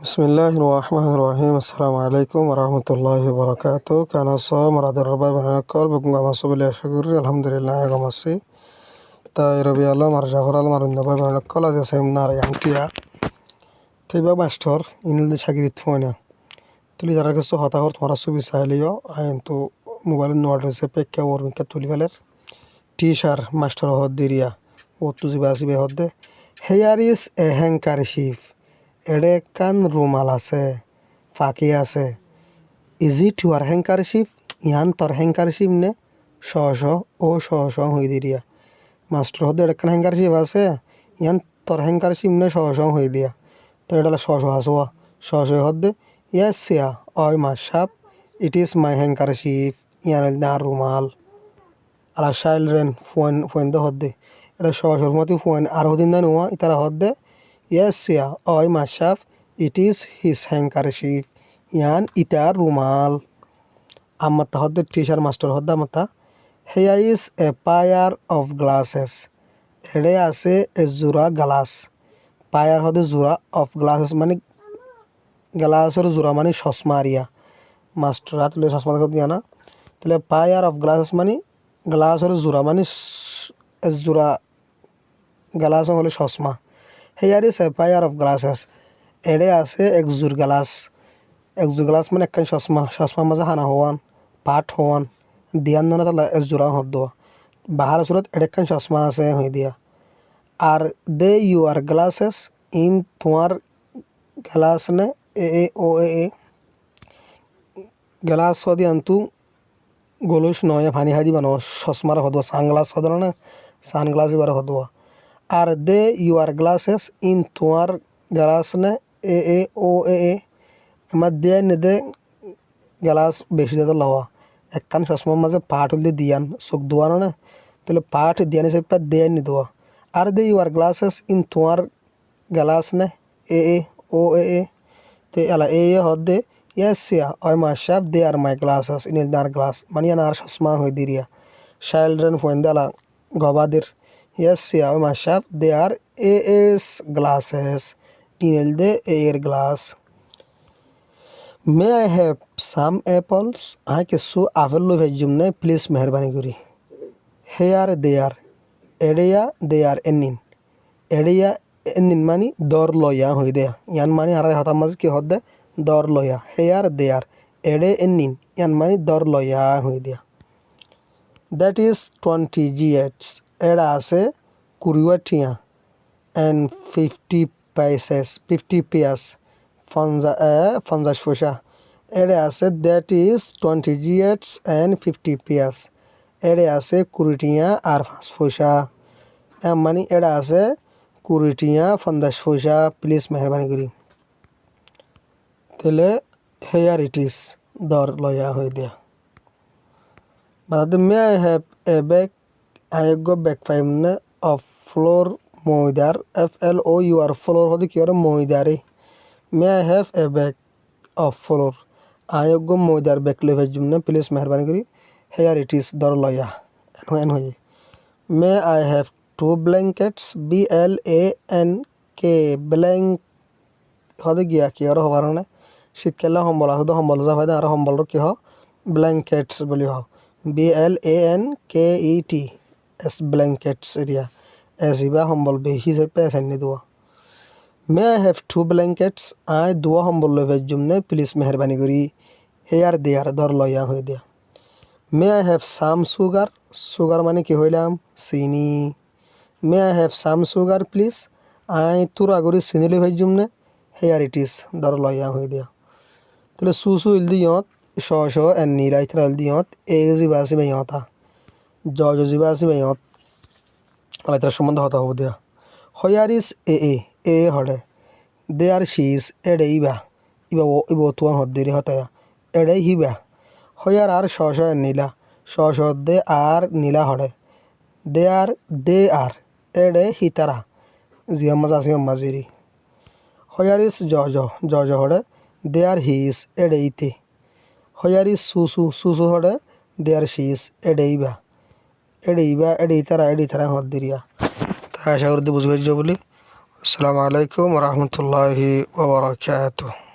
বিসমিল্লাহির রহমানির রহিম আসসালামু আলাইকুম ওয়া রাহমাতুল্লাহি ওয়া বারাকাতুহু কানা মারাদার রবা বানাকল বগুম মাসুবুল আশাকুরি আলহামদুলিল্লাহ গামাসি তাই রবি আলম আর জাফর আলম আর নবা বানাকল আজ সেমিনার ইয়ান্তিয়া তৈবা মাস্টার ইনুল শাগিরিত ফোনা তুলি যারা কাছে হতাহর তোমরা সুবি চাইলিও আইন তো মোবাইল নোট হয়েছে পেক্কা ওরমিকা তুলি ফেলের টিশার মাস্টার হদ দিরিয়া ও তুজি বাসিবে হদ্দে হেয়ার ইজ এ হ্যাংকারশিপ এডে কান রুমাল আছে ফাঁকি আছে ইজ ইট ইউর হ্যাংকারশিপ ইহান তোর হ্যাংকারশিপ নে শ হই দিরিয়া মাস্টার হদে এডে কান হ্যাংকারশিপ আছে ইহান তোর হ্যাংকারশিপ নে শ হই দিয়া তো এটা শ হাসোয়া শ হদে ইয়েস সিয়া অয় মাসাপ ইট ইজ মাই হ্যাংকারশিপ ইয়ান না রুমাল আলা চাইল্ড্রেন ফোন দে হদে এটা শর মতো ফোন আর হদিন দেন ওয়া ইতারা হদে ইয়েস সিয়া অয় মাসাপ ইট ইজ হিজ হ্যাংকারশিপ ইয়ান ইতার রুমাল আমাতা হদে টিচার মাস্টার হদে আমাতা হেয়া is a pair of glasses এডে আছে এ জোড়া গ্লাস পায়ার হদে জোড়া অফ গ্লাসেস মানে গ্লাসের জোড়া মানে চশমা আরিয়া মাস্টার হাত লে চশমা দেখো দিয়া না তাহলে পায়ার অফ গ্লাসেস মানে গ্লাসের জোড়া মানে জোড়া গ্লাস হলে চশমা here is a pair of glasses এডে আছে একজোর গ্লাস মানে একখান চশমা মাঝে হানা হওয়ান পাট হওয়ান দিয়ান না তাহলে একজোড়া হদ দেওয়া বাহার সুরত এডেকখান চশমা আছে হয়ে দিয়া আর দে ইউ আর গ্লাসেস ইন তোমার গ্লাস নে এ গ্লাস হদি আন্তু গোলুস নয় ফানি হাজি বানো চশমার হদুয়া সানগ্লাস হদ না সানগ্লাস এবার হদুয়া আর দে ইউ আর গ্লাসেস ইন তোমার গ্লাস নে এ আমার দিয়ে নেদে গ্লাস বেশি দিয়ে লওয়া একখান চশমার মাঝে পাট হলে দিয়ান চোখ দোয়ানো না তাহলে পাট দিয়ান হিসেবে দিয়ে নি দোয়া আর দে ইউ আর গ্লাসেস ইন তোমার গ্লাস নে এ তে এলা হদ দে ইয়েস সিয়া অয় মাসাপ they R my glasses in দার গ্লাস মানে আর চশমা হয়ে দিরিয়া চাইল্ড্রেন ফোন দেলা গবাদের ইয়েস সিয়া অয় মাসাপ দে আর এস গ্লাসেস ইন দে এর glass may I have some apples আই কিছু আপেল লো ভেজুম নে প্লিজ মেহরবানি করি here there area there area এনিন মানে দর লয়া হই দেয়া ইয়ান মানে আর হতার মাঝে কি হদ দে দর লয়া হেয়ার দেয়ার এড়ে এনিন ইয়ান মানে দর লয়া হই দেয়া দ্যাট ইজ 20 GH এরা আছে 20 টিয়া and 50 পিয়াস 50 পয়সা এড়ে আছে দ্যাট ইজ 20 GH and 50 পিয়াস এড়ে আছে 20 টিয়া আর 5 পয়সা মানে এড়ে আছে 20 টিয়া 50 পয়সা প্লিজ মেহরবানি করি তাহলে হেয়ার ইট ইজ দর লয়া হয়ে দিয়া বাদ may I have a bag আয়োগ্য ব্যাগ পাইম না অফ ফ্লোর ময়দার FLOUR ফ্লোর হতে কি করে ময়দারে may I have a bag of flour আয়োগ্য ময়দার ব্যাগ লে ভেজুম না প্লিজ মেহরবানি করি হেয়ার ইট ইজ দর লয়া এন হয়ে মে I have 2 blankets BLANK blank হতে গিয়া কি আর হবার না শীতকালে সম্বল আছে তো সম্বল যা ফায়দা আর সম্বলর কি হ ব্ল্যাঙ্কেটস বলি হ BLANKETS ব্ল্যাঙ্কেটস এরিয়া এসিবা সম্বল বেশি হিসেবে এসাইনি দেওয়া মে আই হ্যাভ 2 ব্ল্যাঙ্কেটস আই দুয়া সম্বল লই ভেজুম নে প্লিজ মেহরবানি করি হেয়ার দেয়ার দর লয়া হয়ে দিয়া may I have some sugar মানে কি হইলাম চিনি may I have some sugar please আই তুরা করি চিনি লই ভেজুম নে হেয়ার ইট ইজ দর লয়া হয়ে দিয়া তাহলে সু ইলদি ইয়ত শ এন নীরা ইতরা ইলদি ইয়ত জিবা আসি বাই ইয়তা জিবা আসি বাই ইয়ত আলাইতার সম্বন্ধে হতা হব দিয়া হয়ার is a হডে they R she's এডে ইবা তুয়ান হদ দিরি হতায়া এডে হিবা হয়ার আর শ এন নীলা শ দে আর নীলা হডে দে আর এডে হিতারা জিয়াম্মা আসিয়াম্মা জিরি হয়ার ইজ জ হডে দে আর হিজ এডে ইতে হয়ার ইজ সু হডে দে আর শিজ এডে ইবা এডে ইতারা হদ দিরিয়া তা আশা করি বুঝবে বলি আসসালামু আলাইকুম রহমতুল্লাহি ওবরাকাতুহ।